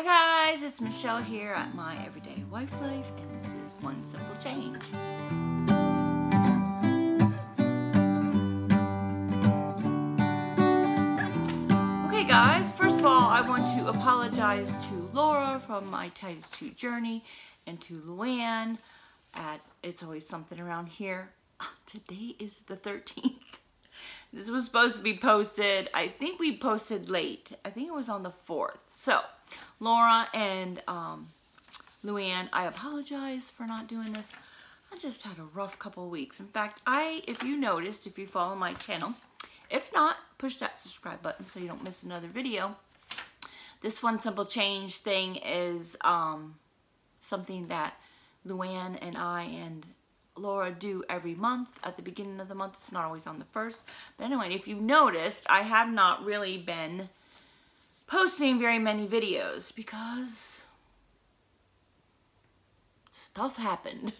guys, it's Michelle here at My Everyday Wife Life, and this is One Simple Change. Okay guys, first of all, I want to apologize to Laura from My Titus 2 Journey and to LoAnn at It's Always Something Around Here. Today is the 13th. This was supposed to be posted, I think we posted late. I think it was on the 4th. So, Laura and LoAnn, I apologize for not doing this. I just had a rough couple of weeks. In fact, if you noticed, if you follow my channel, if not, push that subscribe button so you don't miss another video. This One Simple Change thing is something that LoAnn and I and Laura do every month at the beginning of the month. It's not always on the 1st. But anyway, if you've noticed, I have not really been posting very many videos because stuff happened.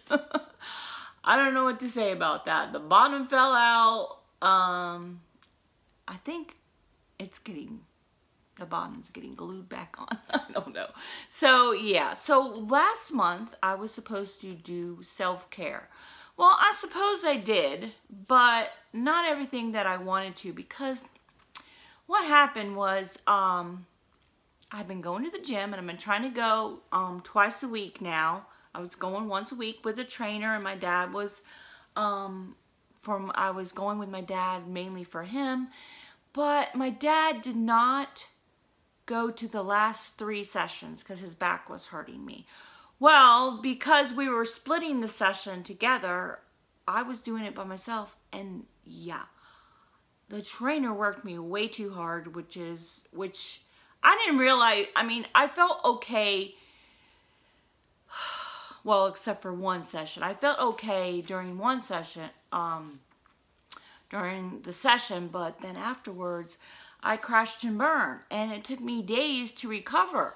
I don't know what to say about that. The bottom fell out. I think the bottom's getting glued back on. I don't know. So yeah, so last month I was supposed to do self-care. Well, I suppose I did, but not everything that I wanted to, because what happened was I've been going to the gym, and I've been trying to go twice a week now. I was going once a week with a trainer, and my dad was I was going with my dad mainly for him, but my dad did not go to the last 3 sessions because his back was hurting me. Well, because we were splitting the session together, I was doing it by myself, and yeah, the trainer worked me way too hard, which I didn't realize. I mean, I felt okay, well, except for one session. I felt okay during one session, during the session, but then afterwards, I crashed and burned, and it took me days to recover.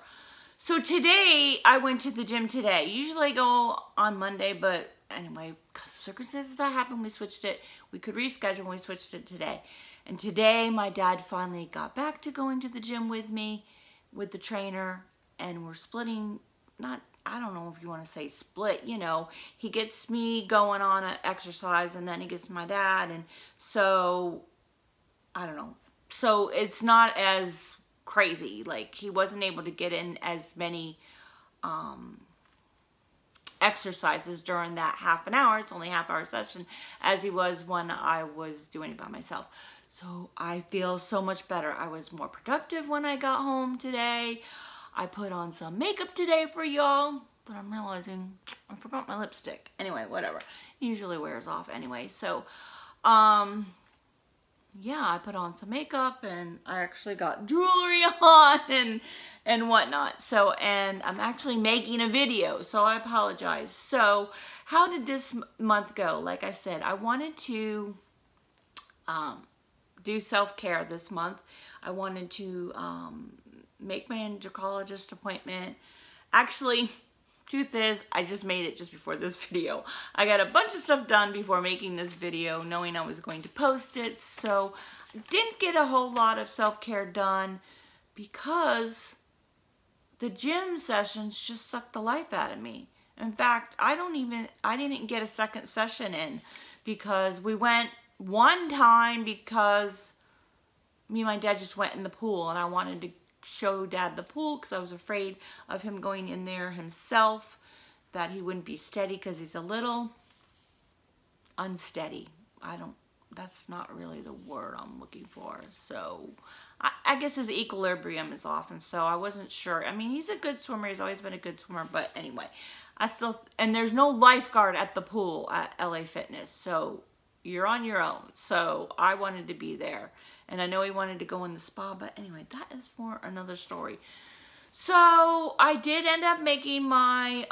So today, I went to the gym today. Usually I go on Monday, but anyway, because of circumstances that happened, we switched it. We could reschedule, and we switched it today. And today, my dad finally got back to going to the gym with me, with the trainer, and we're splitting, I don't know if you want to say split, you know. He gets me going on an exercise, and then he gets my dad, and so, I don't know. So it's not as crazy. Like, he wasn't able to get in as many exercises during that half an hour, it's only a half-hour session, as he was when I was doing it by myself. So I feel so much better. I was more productive when I got home today. I put on some makeup today for y'all, but I'm realizing I forgot my lipstick. Anyway, whatever. It usually wears off anyway. So, yeah, I put on some makeup, and I actually got jewelry on and whatnot. So, and I'm actually making a video, so I apologize. So, how did this month go? Like I said, I wanted to do self-care this month. I wanted to make my endocrinologist appointment. Actually, truth is, I just made it just before this video. I got a bunch of stuff done before making this video, knowing I was going to post it. So I didn't get a whole lot of self-care done because the gym sessions just sucked the life out of me. In fact, I didn't get a second session in because we went one time because me and my dad just went in the pool, and I wanted to show Dad the pool because I was afraid of him going in there himself, that he wouldn't be steady because he's a little unsteady. That's not really the word I'm looking for. So I guess his equilibrium is off, and so I wasn't sure. I mean, he's a good swimmer. He's always been a good swimmer, but anyway, and there's no lifeguard at the pool at LA Fitness, so you're on your own. So I wanted to be there. And I know he wanted to go in the spa, but anyway, that is for another story. So I did end up making my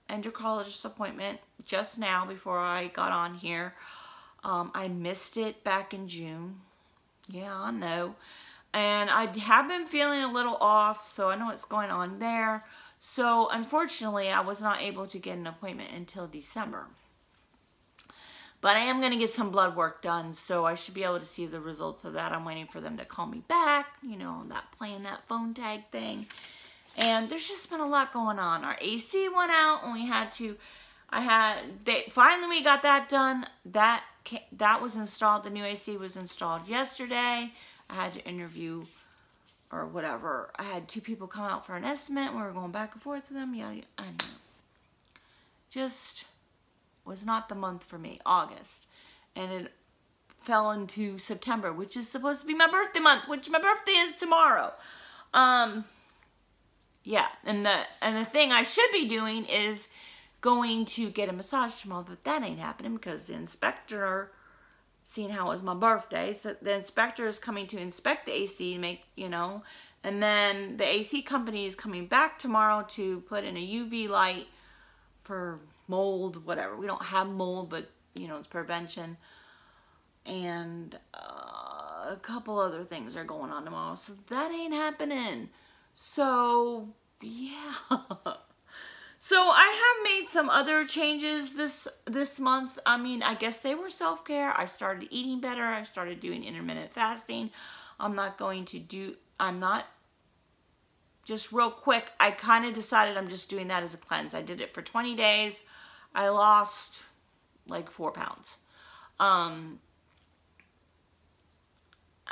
endocrinologist appointment just now before I got on here. I missed it back in June. Yeah, I know. And I have been feeling a little off, so I know what's going on there. So unfortunately, I was not able to get an appointment until December. But I am going to get some blood work done, so I should be able to see the results of that. I'm waiting for them to call me back, you know, playing that phone tag thing. And there's just been a lot going on. Our AC went out, and finally we got that done. That was installed. The new AC was installed yesterday. I had to interview or whatever. I had 2 people come out for an estimate. We were going back and forth with them. Yeah, I don't know. Just was not the month for me, August. And it fell into September, which is supposed to be my birthday month, which my birthday is tomorrow. Yeah, and the thing I should be doing is going to get a massage tomorrow, but that ain't happening because the inspector, seeing how it was my birthday, so the inspector is coming to inspect the AC, and then the AC company is coming back tomorrow to put in a UV light for mold, whatever. We don't have mold, but, it's prevention. And a couple other things are going on tomorrow, so that ain't happening. So, yeah. So, I have made some other changes this month. I mean, I guess they were self-care. I started eating better. I started doing intermittent fasting. Just real quick, I kind of decided I'm just doing that as a cleanse. I did it for 20 days. I lost like 4 pounds. I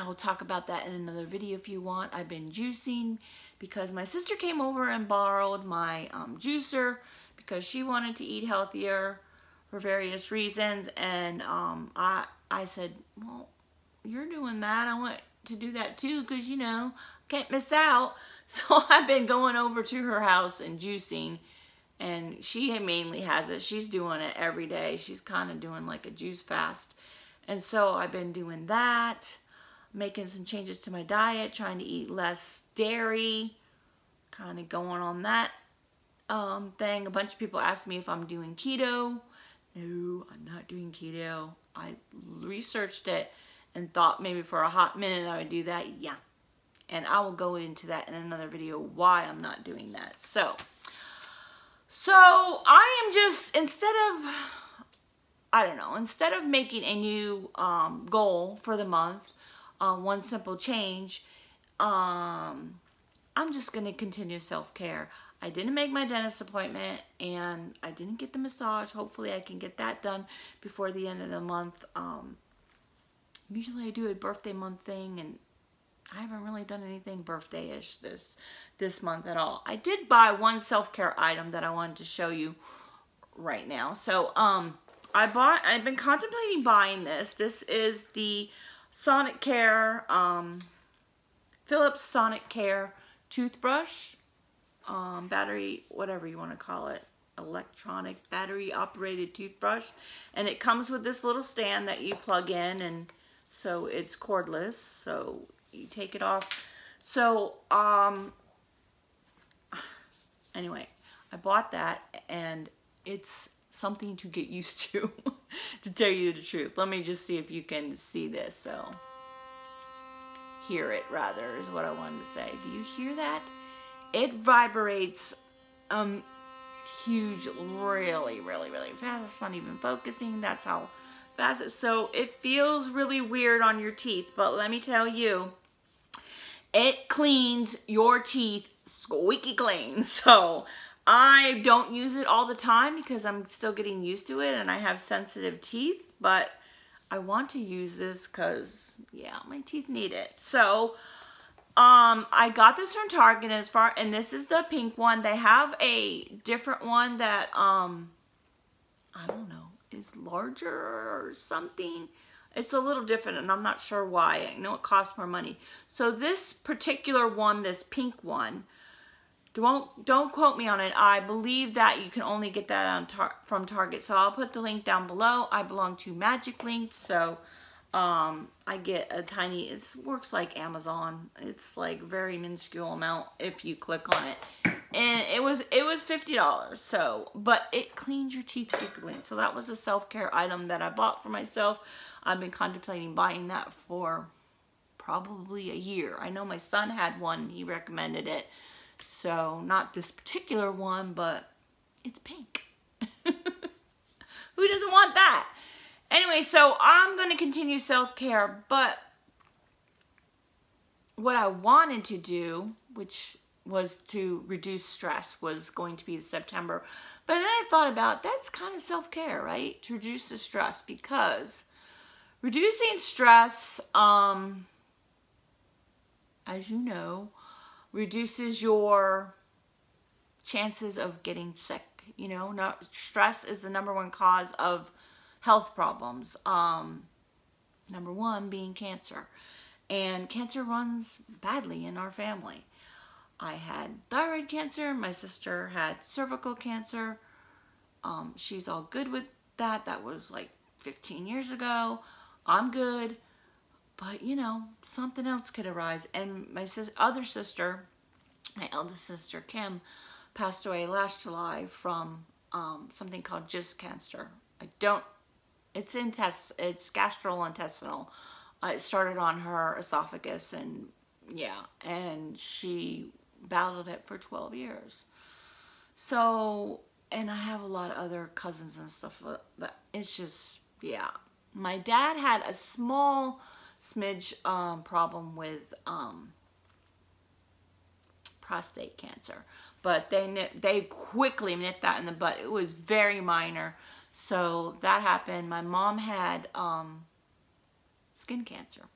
will talk about that in another video if you want. I've been juicing because my sister came over and borrowed my juicer because she wanted to eat healthier for various reasons. And I said, well, you're doing that. I want to do that too because, can't miss out. So I've been going over to her house and juicing. And she mainly has it. She's doing it every day. She's kind of doing like a juice fast. And so I've been doing that. Making some changes to my diet, trying to eat less dairy, kind of going on that thing. A bunch of people asked me if I'm doing keto. No, I'm not doing keto. I researched it and thought maybe for a hot minute I would do that. Yeah. And I will go into that in another video why I'm not doing that. So I am just, instead of making a new goal for the month, one simple change, I'm just going to continue self-care. I didn't make my dentist appointment and I didn't get the massage. Hopefully I can get that done before the end of the month. Usually I do a birthday month thing and I haven't really done anything birthday-ish this month at all. I did buy one self-care item that I wanted to show you right now. So I've been contemplating buying this. This is the Sonicare, Philips Sonicare toothbrush, battery, whatever you want to call it, electronic battery operated toothbrush. And it comes with this little stand that you plug in, and so it's cordless, so you take it off. So, anyway, I bought that and it's something to get used to, to tell you the truth. Let me just see if you can see this. So, hear it rather is what I wanted to say. Do you hear that? It vibrates huge, really, really, really fast. It's not even focusing. That's how fast it is. So, it feels really weird on your teeth, but let me tell you, it cleans your teeth squeaky clean. So, I don't use it all the time because I'm still getting used to it and I have sensitive teeth, but I want to use this because, yeah, my teeth need it. So, I got this from Target and this is the pink one. They have a different one that, I don't know, is larger or something. It's a little different and I'm not sure why. I know it costs more money. So this particular one, this pink one, don't quote me on it. I believe that you can only get that from Target. So I'll put the link down below. I belong to Magic Link, so I get a tiny, it works like Amazon. It's like very minuscule amount if you click on it. And it was $50. So, but it cleans your teeth super clean. So that was a self-care item that I bought for myself. I've been contemplating buying that for probably a year. I know my son had one. He recommended it. So, not this particular one, but it's pink. Who doesn't want that? Anyway, so I'm going to continue self-care, but what I wanted to do, which was to reduce stress, was going to be September. But then I thought about, that's kind of self-care, right? To reduce the stress, because reducing stress, as you know, reduces your chances of getting sick. You know, stress is the #1 cause of health problems. #1 being cancer. And cancer runs badly in our family. I had thyroid cancer. My sister had cervical cancer. She's all good with that. That was like 15 years ago. I'm good. But, you know, something else could arise. And my other sister, my eldest sister, Kim, passed away last July from something called GIST cancer. It's gastrointestinal. It started on her esophagus, and yeah, and she battled it for 12 years. So, and I have a lot of other cousins and stuff that it's just, yeah. My dad had a small smidge problem with prostate cancer, but they quickly nipped that in the bud. It was very minor. So that happened. My mom had skin cancer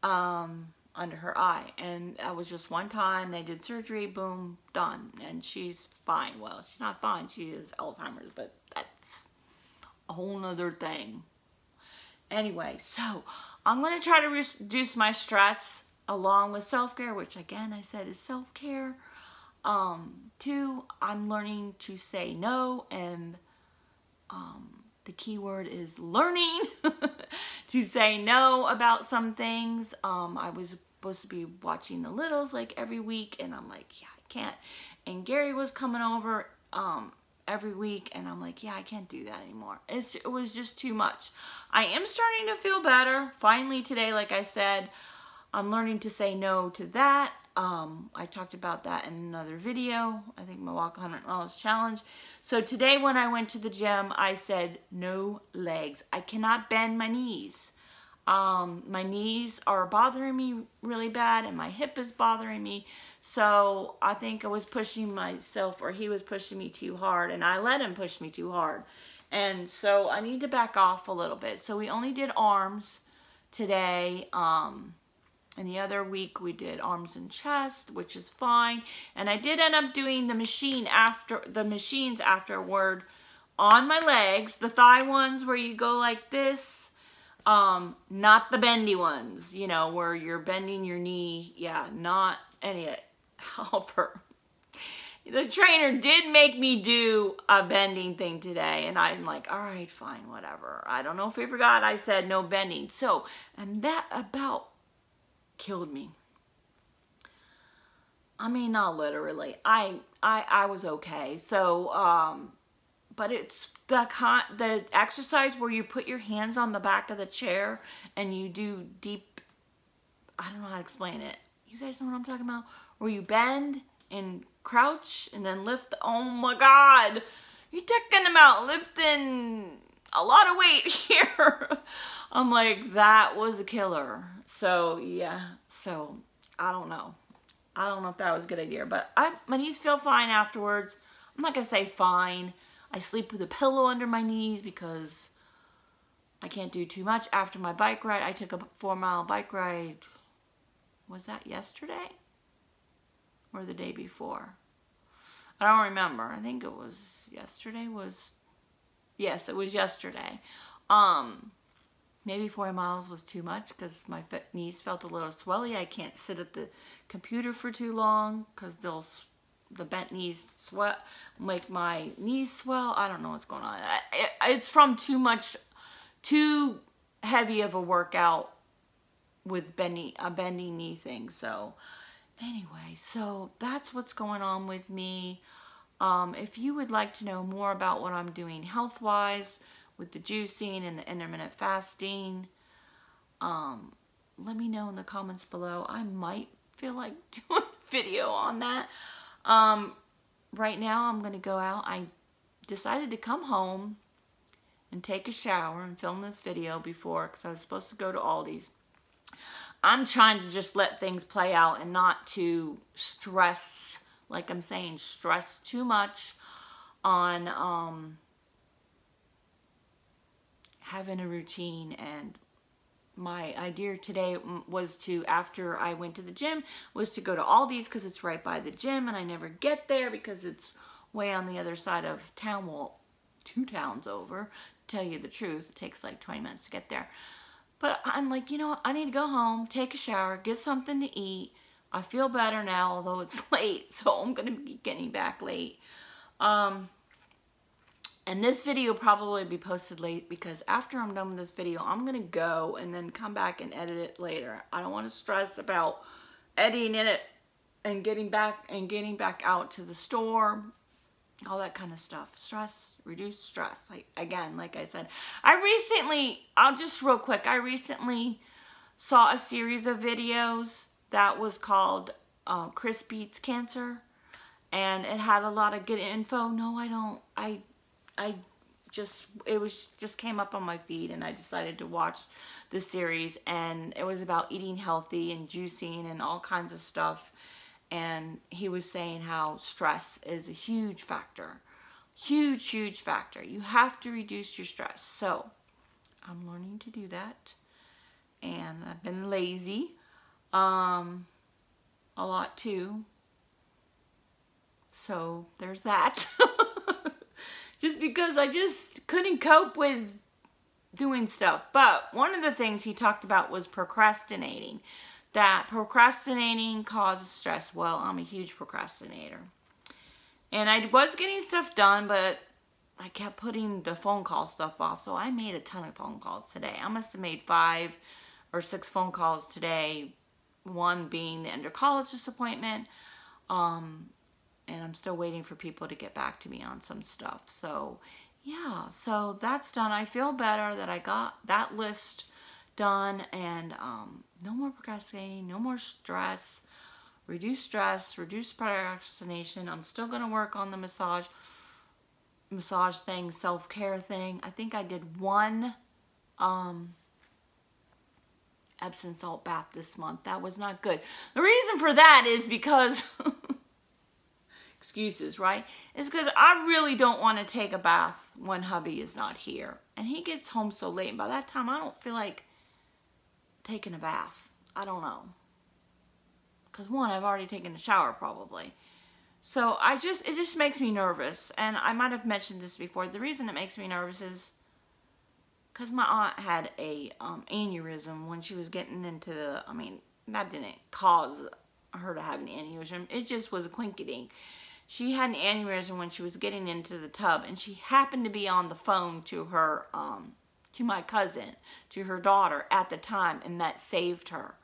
under her eye, and that was just one time. They did surgery, boom, done, and she's fine. Well, she's not fine, she has Alzheimer's, but that's a whole nother thing. Anyway, so I'm going to try to reduce my stress along with self-care, which again I said is self-care. 2, I'm learning to say no, and the key word is learning to say no about some things. I was supposed to be watching the littles like every week, and I'm like, yeah, I can't. And Gary was coming over every week, and I'm like, yeah, I can't do that anymore. It was just too much. I am starting to feel better. Finally today, like I said, I'm learning to say no to that. I talked about that in another video. I think my Walk 100 Miles Challenge. So today when I went to the gym, I said no legs. I cannot bend my knees. My knees are bothering me really bad, and my hip is bothering me. So I think I was pushing myself, or he was pushing me too hard, and I let him push me too hard. And so I need to back off a little bit. So we only did arms today. And the other week we did arms and chest, which is fine. And I did end up doing the machines afterward on my legs, the thigh ones where you go like this, not the bendy ones, you know, where you're bending your knee. Yeah, not any of it. However, the trainer did make me do a bending thing today, and I'm like, all right, fine, whatever. I don't know if he forgot I said no bending. So, and that about killed me. I mean, not literally. I was okay. So, but it's the exercise where you put your hands on the back of the chair and you do deep, I don't know how to explain it. You guys know what I'm talking about? Where you bend and crouch and then lift. Oh my God. You're talking about lifting a lot of weight here. I'm like, that was a killer. So yeah, so I don't know. I don't know if that was a good idea, but my knees feel fine afterwards. I'm not gonna say fine. I sleep with a pillow under my knees because I can't do too much. After my bike ride, I took a 4-mile bike ride. Was that yesterday or the day before? I don't remember. I think it was yesterday. Yes, it was yesterday. Maybe 4 miles was too much because my knees felt a little swelly. I can't sit at the computer for too long because the bent knees make my knees swell. I don't know what's going on. It's from too heavy of a workout with a bending knee thing. So anyway, so that's what's going on with me. If you would like to know more about what I'm doing health-wise with the juicing and the intermittent fasting, let me know in the comments below. I might feel like doing a video on that. Right now I'm going to go out. I decided to come home and take a shower and film this video before, because I was supposed to go to Aldi's. I'm trying to just let things play out and not to stress, like I'm saying, stress too much on having a routine. And my idea today was to, after I went to the gym, was to go to Aldi's because it's right by the gym, and I never get there because it's way on the other side of town. Well, 2 towns over, to tell you the truth. It takes like 20 minutes to get there. But I'm like, you know what? I need to go home, take a shower, get something to eat. I feel better now, although it's late, so I'm going to be getting back late. And this video will probably be posted late because after I'm done with this video, I'm going to go and then come back and edit it later. I don't want to stress about editing it and getting back out to the store, all that kind of stuff. Stress, reduce stress. Like, again, like I said, I'll just real quick, I recently saw a series of videos that was called Chris Beats Cancer, and it had a lot of good info. No, I don't. It just came up on my feed, and I decided to watch the series, and it was about eating healthy and juicing and all kinds of stuff. And he was saying how stress is a huge factor. Huge, huge factor. You have to reduce your stress. So, I'm learning to do that. And I've been lazy. A lot too. So, there's that. Just because I just couldn't cope with doing stuff. But one of the things he talked about was procrastinating. That procrastinating causes stress. Well, I'm a huge procrastinator. And I was getting stuff done, but I kept putting the phone call stuff off. So I made a ton of phone calls today. I must have made 5 or 6 phone calls today. One being the endocrinologist appointment. And I'm still waiting for people to get back to me on some stuff. So, yeah. So that's done. I feel better that I got that list done, and no more procrastinating, no more stress, reduce procrastination. I'm still going to work on the massage thing, self-care thing. I think I did 1 Epsom salt bath this month. That was not good. The reason for that is because excuses, right? It's because I really don't want to take a bath when hubby is not here, and he gets home so late, and by that time I don't feel like taking a bath. I don't know. Because one, I've already taken a shower probably. So it just makes me nervous. And I might have mentioned this before. The reason it makes me nervous is because my aunt had a aneurysm when she was getting into the, I mean, that didn't cause her to have an aneurysm. It just was a quinkydink. She had an aneurysm when she was getting into the tub, and she happened to be on the phone to her to my cousin, to her daughter at the time, and that saved her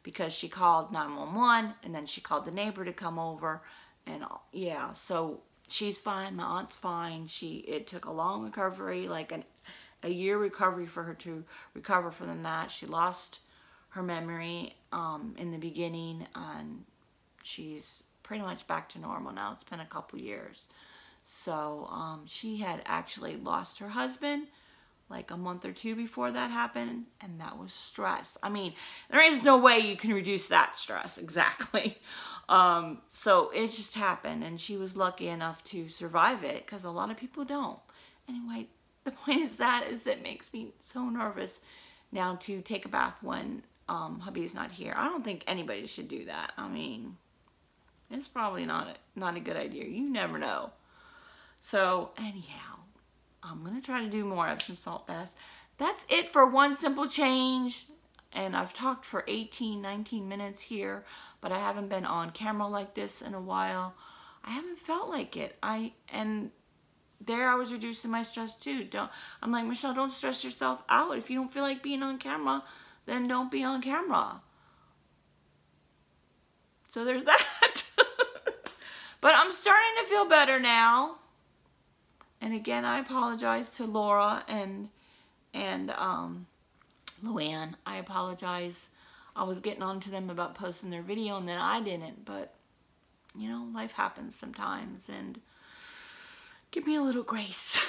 because she called 911, and then she called the neighbor to come over, and yeah, so she's fine, my aunt's fine. It took a long recovery, like a year recovery for her to recover from that. She lost her memory in the beginning, and she's pretty much back to normal now. It's been a couple years. So she had actually lost her husband like a month or 2 before that happened, and that was stress. I mean, there is no way you can reduce that stress, exactly. So it just happened, and she was lucky enough to survive it, because a lot of people don't. Anyway, the point is that it makes me so nervous now to take a bath when hubby's not here. I don't think anybody should do that. I mean, it's probably not a good idea. You never know. So anyhow, I'm going to try to do more Epsom salt baths. That's it for one simple change. And I've talked for 18, 19 minutes here, but I haven't been on camera like this in a while. I haven't felt like it. And there I was reducing my stress too. I'm like, Michelle, don't stress yourself out. If you don't feel like being on camera, then don't be on camera. So there's that. But I'm starting to feel better now. And again, I apologize to Laura and LoAnn. I apologize. I was getting on to them about posting their video, and then I didn't. But, you know, life happens sometimes. And give me a little grace.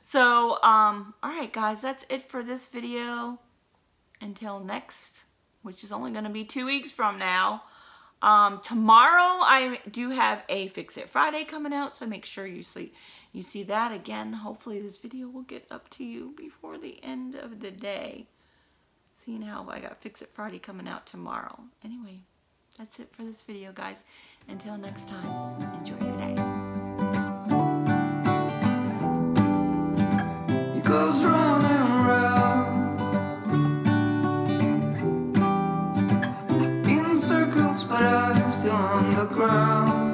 So, all right, guys, that's it for this video. Until next, which is only going to be 2 weeks from now. Tomorrow, I do have a Fix It Friday coming out, so make sure you see that again. Hopefully, this video will get up to you before the end of the day. Seeing how I got Fix It Friday coming out tomorrow. Anyway, that's it for this video, guys. Until next time, enjoy your day. It goes round and round in circles, but I'm still on the ground.